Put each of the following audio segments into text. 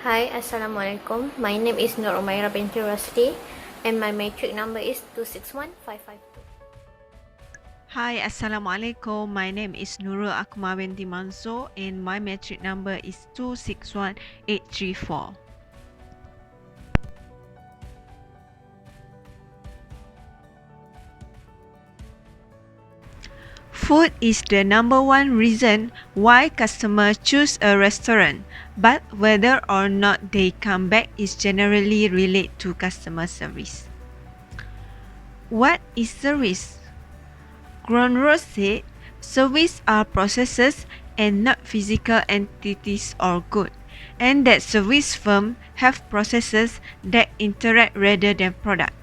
Hi, Assalamualaikum. My name is Nur Umaira binti Rasdi and my matric number is 261552. Hi, Assalamualaikum. My name is Nurul Akmal binti Mansur and my matric number is 261834. Food is the number one reason why customers choose a restaurant, but whether or not they come back is generally related to customer service. What is service? Grunroth said, service are processes and not physical entities or good, and that service firms have processes that interact rather than product.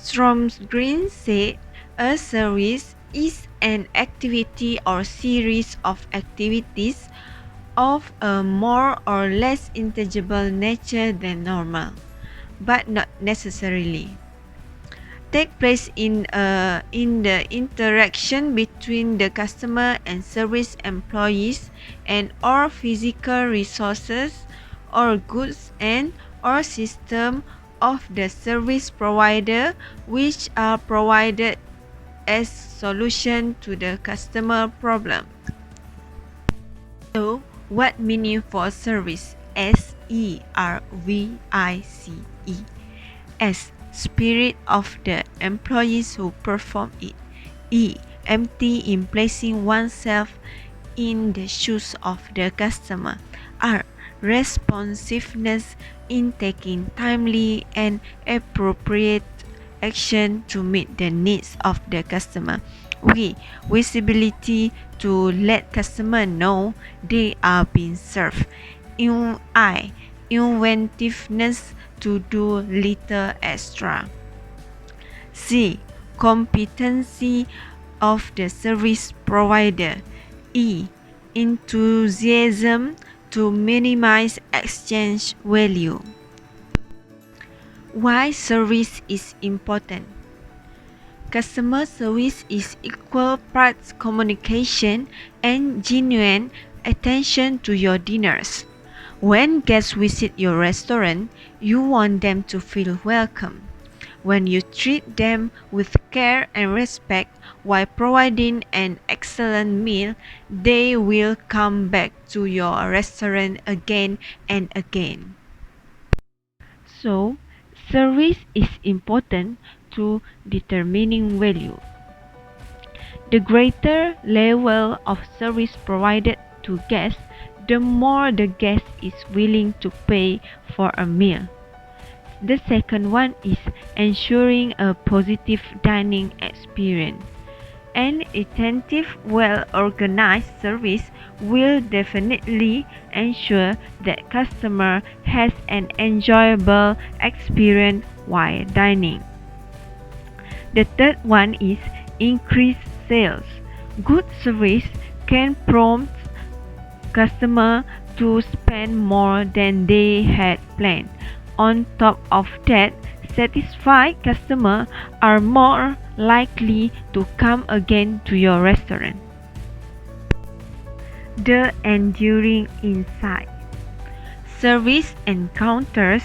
Stromgren said, a service is an activity or series of activities of a more or less intangible nature than normal, but not necessarily take place in the interaction between the customer and service employees and or physical resources or goods and or system of the service provider which are provided as solution to the customer problem. So, what meaning for service? S-E-R-V-I-C-E. S. Spirit of the employees who perform it. E. Empty in placing oneself in the shoes of the customer. R. Responsiveness in taking timely and appropriate action to meet the needs of the customer. V. Visibility to let customer know they are being served. I. Inventiveness to do little extra. C. Competency of the service provider. E. Enthusiasm to minimize exchange value. Why service is important? Customer service is equal parts communication and genuine attention to your dinners. When guests visit your restaurant, you want them to feel welcome. When you treat them with care and respect while providing an excellent meal, they will come back to your restaurant again and again. So, service is important to determining value. The greater level of service provided to guests, the more the guest is willing to pay for a meal. The second one is ensuring a positive dining experience. An attentive, well-organized service will definitely ensure that customer has an enjoyable experience while dining. The third one is increased sales. Good service can prompt customer to spend more than they had planned. On top of that, satisfied customers are more likely to come again to your restaurant. The enduring insight. Service encounters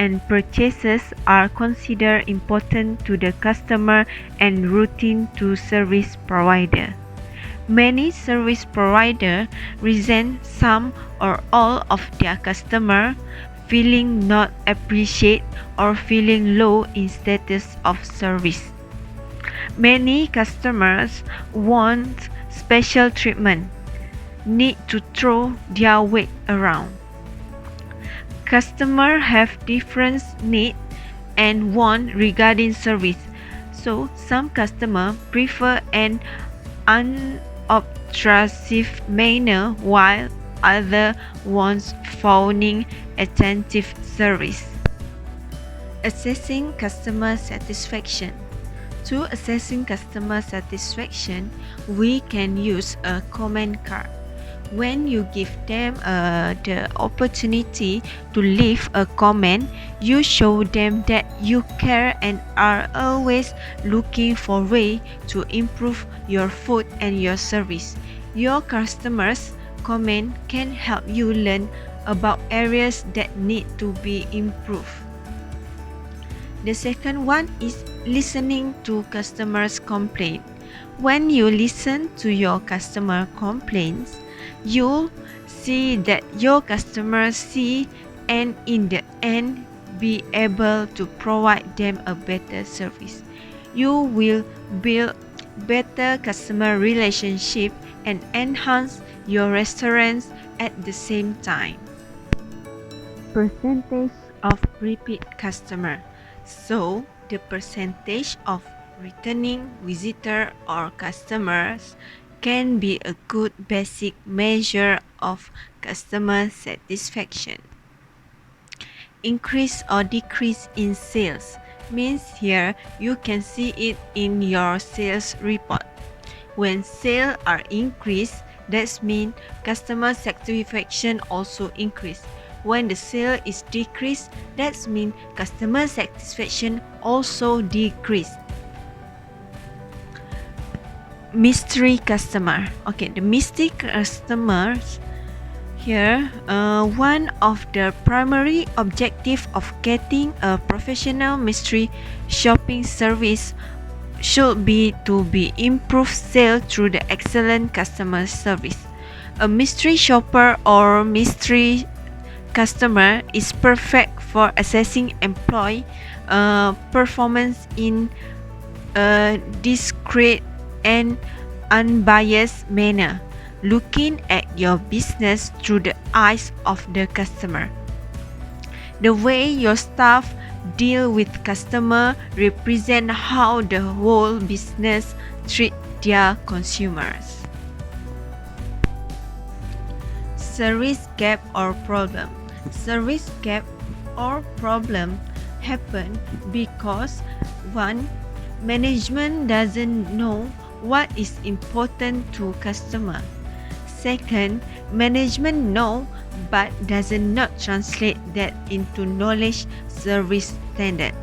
and purchases are considered important to the customer and routine to service provider. Many service providers resent some or all of their customers feeling not appreciated or feeling low in status of service. Many customers want special treatment, need to throw their weight around. Customers have different needs and wants regarding service, so some customers prefer an unobtrusive manner while others want fawning, attentive service. Assessing customer satisfaction. To assessing customer satisfaction, we can use a comment card. When you give them the opportunity to leave a comment, you show them that you care and are always looking for ways to improve your food and your service. Your customers comment can help you learn about areas that need to be improved. The second one is listening to customers' complaints. When you listen to your customer complaints, you see that your customers see and in the end be able to provide them a better service. You will build better customer relationship and enhance your restaurants at the same time. Percentage of repeat customer. So the percentage of returning visitor or customers can be a good basic measure of customer satisfaction. Increase or decrease in sales means here you can see it in your sales report. When sales are increased, that means customer satisfaction also increase. When the sale is decreased, that means customer satisfaction also decrease. Mystery customer. Okay, the mystery customers here, one of the primary objective of getting a professional mystery shopping service should be to improve sales through the excellent customer service. A mystery shopper or mystery customer is perfect for assessing employee performance in a discreet and unbiased manner, looking at your business through the eyes of the customer. The way your staff deal with customer represent how the whole business treat their consumers. Service gap or problem. Service gap or problem happen because one, management doesn't know what is important to customer. Second, management know but does not translate that into knowledge service standard.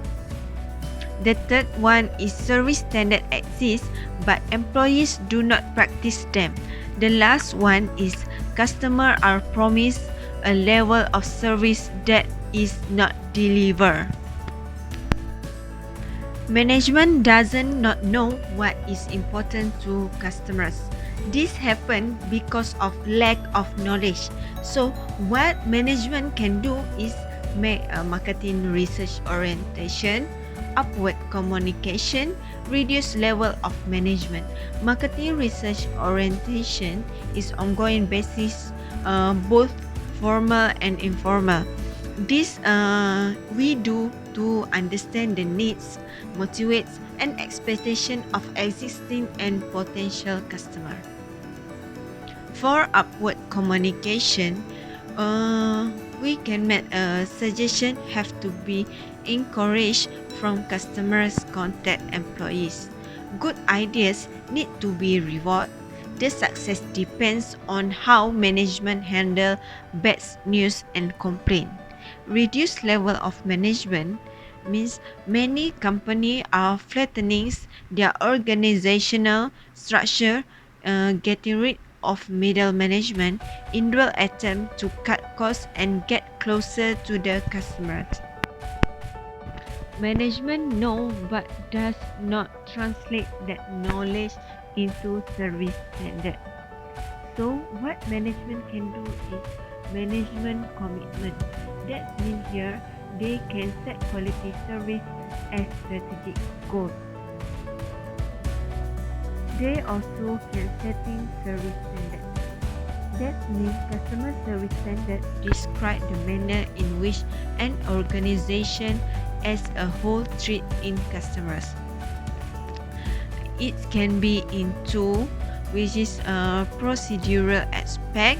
The third one is service standard exists but employees do not practice them. The last one is customer are promised a level of service that is not delivered. Management doesn't not know what is important to customers. This happens because of lack of knowledge. So what management can do is make a marketing research orientation, upward communication, reduce level of management. Marketing research orientation is ongoing basis, both formal and informal. This we do to understand the needs, motivates, and expectation of existing and potential customer. For upward communication, we can make a suggestion have to be encouraged from customers contact employees. Good ideas need to be rewarded. The success depends on how management handle bad news and complaint. Reduced level of management means many companies are flattening their organizational structure, getting rid of middle management in real attempt to cut costs and get closer to the customers. Management know but does not translate that knowledge into service standard. So what management can do is management commitment. That means here they can set quality service as strategic goals. They also can setting service standard. That means customer service standard describe the manner in which an organization as a whole treat in customers. It can be in two, which is a procedural aspect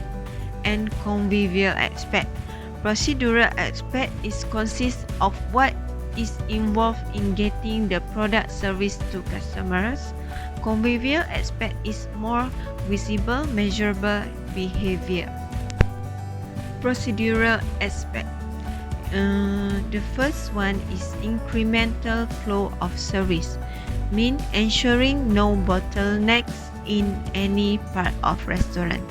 and convivial aspect. Procedural aspect is consists of what is involved in getting the product service to customers. Convivial aspect is more visible, measurable behavior. Procedural aspect. The first one is incremental flow of service, mean ensuring no bottlenecks in any part of restaurant.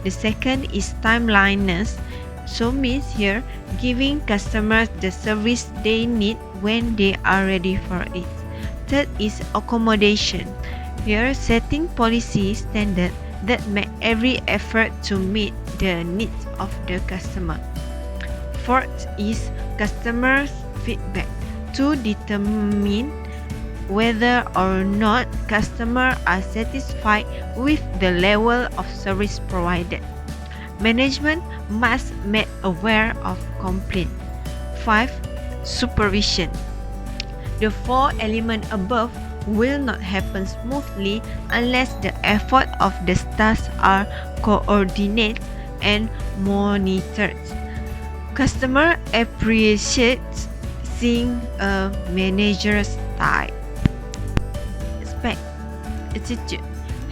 The second is timeliness. So means here giving customers the service they need when they are ready for it. Third is accommodation. Here setting policy standard that make every effort to meet the needs of the customer. Fourth is customer feedback to determine whether or not customers are satisfied with the level of service provided. Management must be aware of complaint. 5. Supervision. The four elements above will not happen smoothly unless the effort of the staff are coordinated and monitored. Customer appreciates seeing a manager's style. Attitude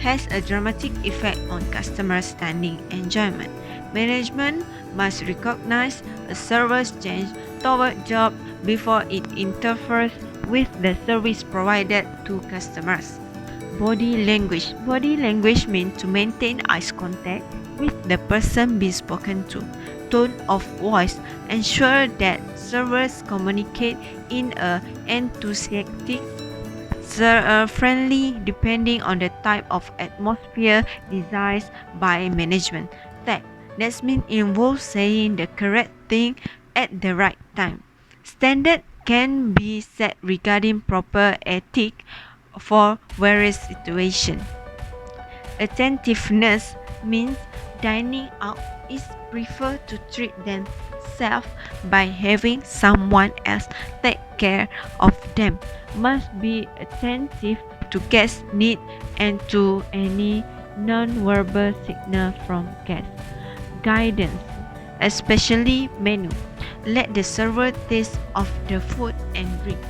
has a dramatic effect on customer standing enjoyment. Management must recognize a server's change toward job before it interferes with the service provided to customers. Body language. Body language means to maintain eye contact with the person being spoken to. Tone of voice. Ensure that servers communicate in an enthusiastic, friendly, depending on the type of atmosphere desired by management. That means involves saying the correct thing at the right time. Standard can be set regarding proper ethics for various situations. Attentiveness means dining out is preferred to treat themselves by having someone else take care of them. Must be attentive to guest needs and to any non-verbal signal from guests. Guidance, especially menu. Let the server taste of the food and drink.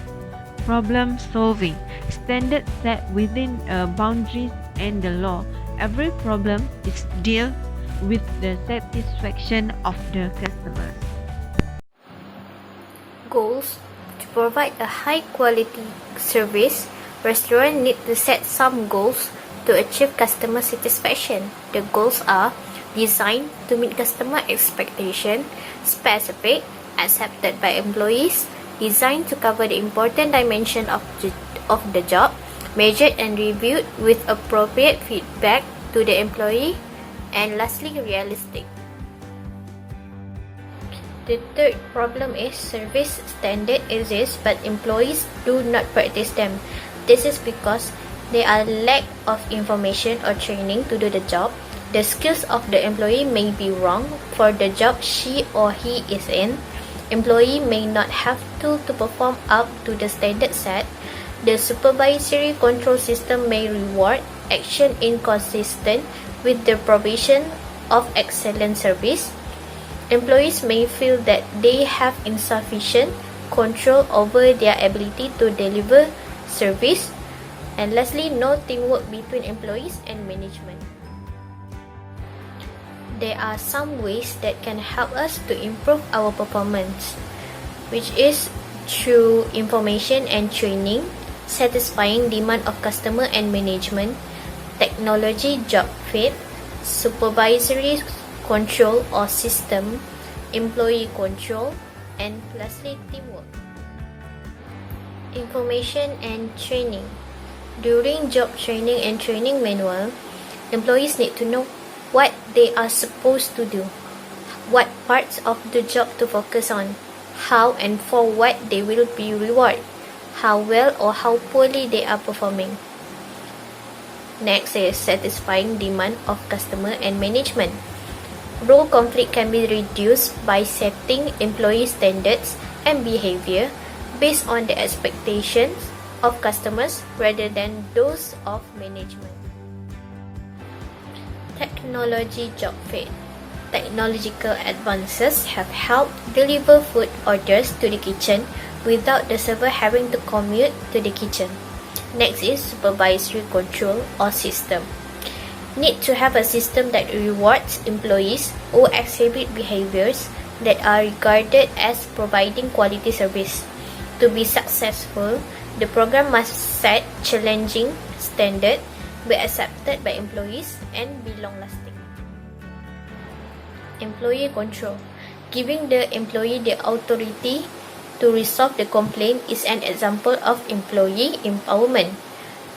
Problem solving. Standard set within boundaries and the law. Every problem is dealt with the satisfaction of the customers. Goals. To provide a high quality service, restaurants need to set some goals to achieve customer satisfaction. The goals are designed to meet customer expectation, specific, accepted by employees, designed to cover the important dimension of the job, measured and reviewed with appropriate feedback to the employee, and lastly, realistic. The third problem is service standard exists but employees do not practice them. This is because there are lack of information or training to do the job. The skills of the employee may be wrong for the job she or he is in. Employee may not have tools to perform up to the standard set. The supervisory control system may reward action inconsistent with the provision of excellent service. Employees may feel that they have insufficient control over their ability to deliver service. And lastly, no teamwork between employees and management. There are some ways that can help us to improve our performance, which is through information and training, satisfying demand of customer and management, technology job fit, supervisory control or system, employee control, and lastly teamwork. Information and training. During job training and training manual, employees need to know what they are supposed to do, what parts of the job to focus on, how and for what they will be rewarded, how well or how poorly they are performing. Next is satisfying demand of customer and management. Role conflict can be reduced by setting employee standards and behavior based on the expectations of customers rather than those of management. Technology job fit. Technological advances have helped deliver food orders to the kitchen without the server having to commute to the kitchen. Next is supervisory control or system. Need to have a system that rewards employees who exhibit behaviors that are regarded as providing quality service. To be successful, the program must set challenging standards, be accepted by employees, and be long-lasting. employee control. Giving the employee the authority to resolve the complaint is an example of employee empowerment.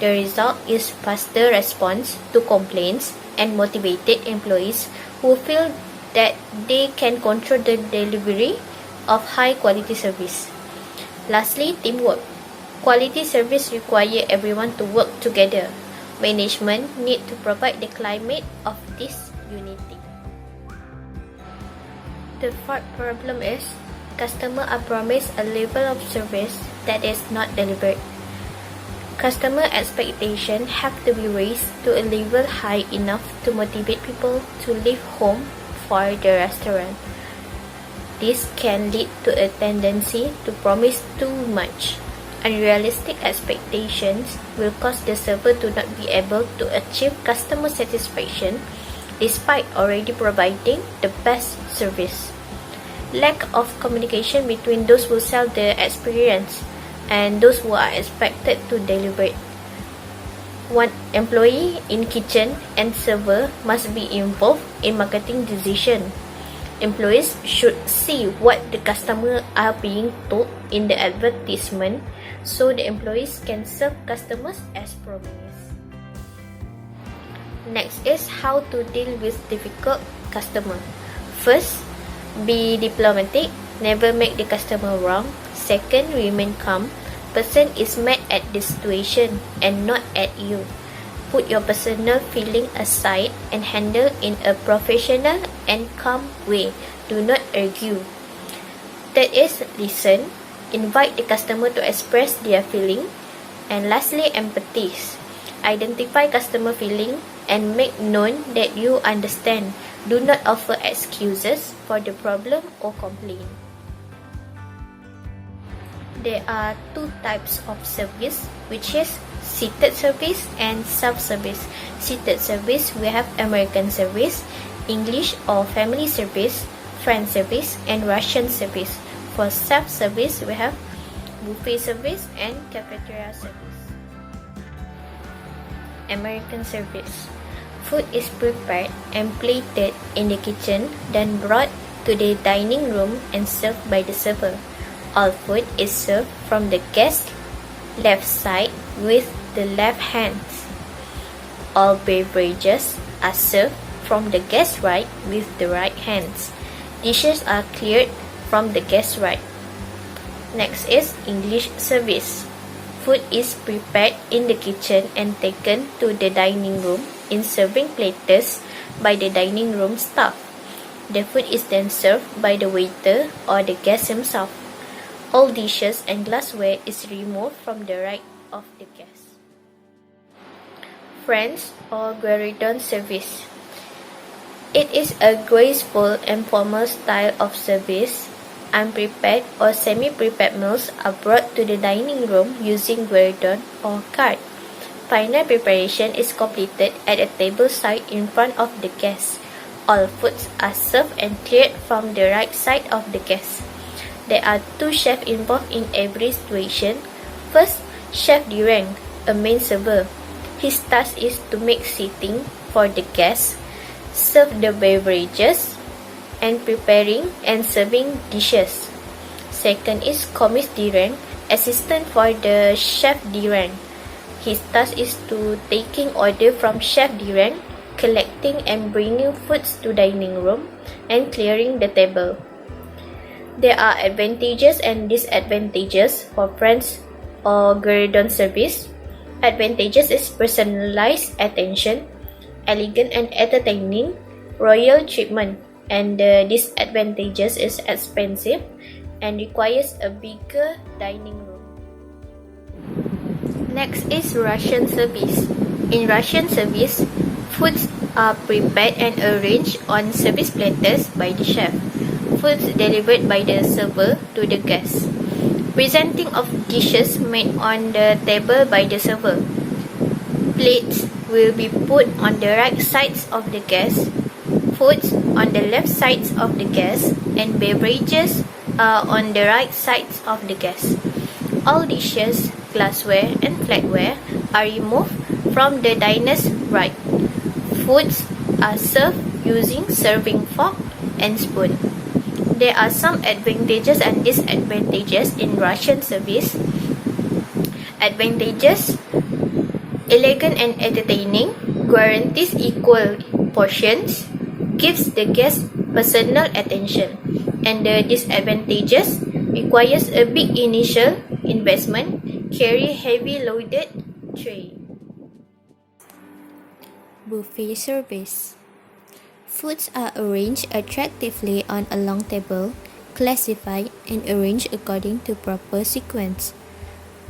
The result is faster response to complaints and motivated employees who feel that they can control the delivery of high quality service. Lastly, teamwork. Quality service requires everyone to work together. Management need to provide the climate of this unity. The fourth problem is customers are promised a level of service that is not delivered. Customer expectations have to be raised to a level high enough to motivate people to leave home for the restaurant. This can lead to a tendency to promise too much. Unrealistic expectations will cause the server to not be able to achieve customer satisfaction despite already providing the best service. Lack of communication between those who sell the experience and those who are expected to deliver it. One employee in kitchen and server must be involved in marketing decision. Employees should see what the customers are being told in the advertisement so the employees can serve customers as promised. Next is how to deal with difficult customer. First, be diplomatic, never make the customer wrong. Second, remain calm. Person is mad at the situation and not at you. Put your personal feeling aside and handle in a professional and calm way. Do not argue. Third is listen. Invite the customer to express their feeling. And lastly, empathize. Identify customer feeling and make known that you understand. Do not offer excuses for the problem or complaint. There are two types of service, which is seated service and self-service. Seated service, we have American service, English or family service, French service, and Russian service. For self-service, we have buffet service and cafeteria service. American service. Food is prepared and plated in the kitchen, then brought to the dining room and served by the server. All food is served from the guest's left side with the left hands. All beverages are served from the guest's right with the right hands. Dishes are cleared from the guest's right. Next is English service. Food is prepared in the kitchen and taken to the dining room in serving platters by the dining room staff. The food is then served by the waiter or the guest himself. All dishes and glassware is removed from the right of the guest. French or gueridon service. It is a graceful and formal style of service. Unprepared or semi-prepared meals are brought to the dining room using gueridon or cart. Final preparation is completed at a table side in front of the guest. All foods are served and cleared from the right side of the guest. There are two chefs involved in every situation. First, Chef Durang, a main server. His task is to make seating for the guests, serve the beverages, and preparing and serving dishes. Second is Commis Durang, assistant for the Chef Durang. His task is to taking order from Chef Durang, collecting and bringing foods to dining room, and clearing the table. There are advantages and disadvantages for French or gueridon service. Advantages is personalized attention, elegant and entertaining, royal treatment, and the disadvantages is expensive and requires a bigger dining room. Next is Russian service. In Russian service, foods are prepared and arranged on service platters by the chef. Foods delivered by the server to the guests. Presenting of dishes made on the table by the server. Plates will be put on the right sides of the guests, foods on the left sides of the guests, and beverages are on the right sides of the guests. All dishes, glassware, and flatware are removed from the diner's right. Foods are served using serving fork and spoon. There are some advantages and disadvantages in Russian service. Advantages: elegant and entertaining, guarantees equal portions, gives the guest personal attention. And the disadvantages: requires a big initial investment, carry heavy loaded tray. Buffet service. Foods are arranged attractively on a long table, classified and arranged according to proper sequence.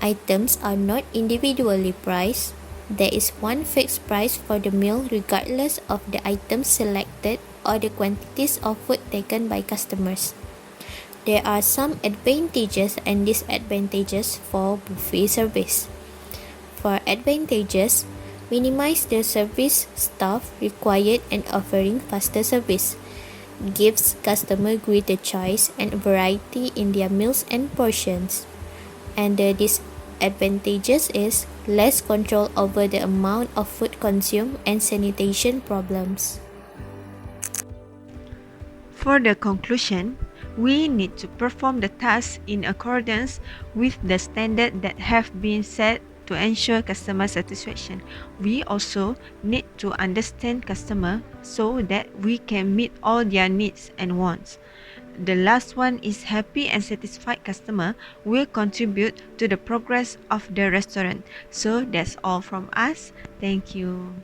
Items are not individually priced. There is one fixed price for the meal regardless of the items selected or the quantities of food taken by customers. There are some advantages and disadvantages for buffet service. For advantages, minimize the service staff required and offering faster service, gives customer greater choice and variety in their meals and portions. And the disadvantages is less control over the amount of food consumed and sanitation problems. For the conclusion, we need to perform the tasks in accordance with the standards that have been set to ensure customer satisfaction. We also need to understand customer so that we can meet all their needs and wants. The last one is happy and satisfied customer will contribute to the progress of the restaurant. So that's all from us. Thank you.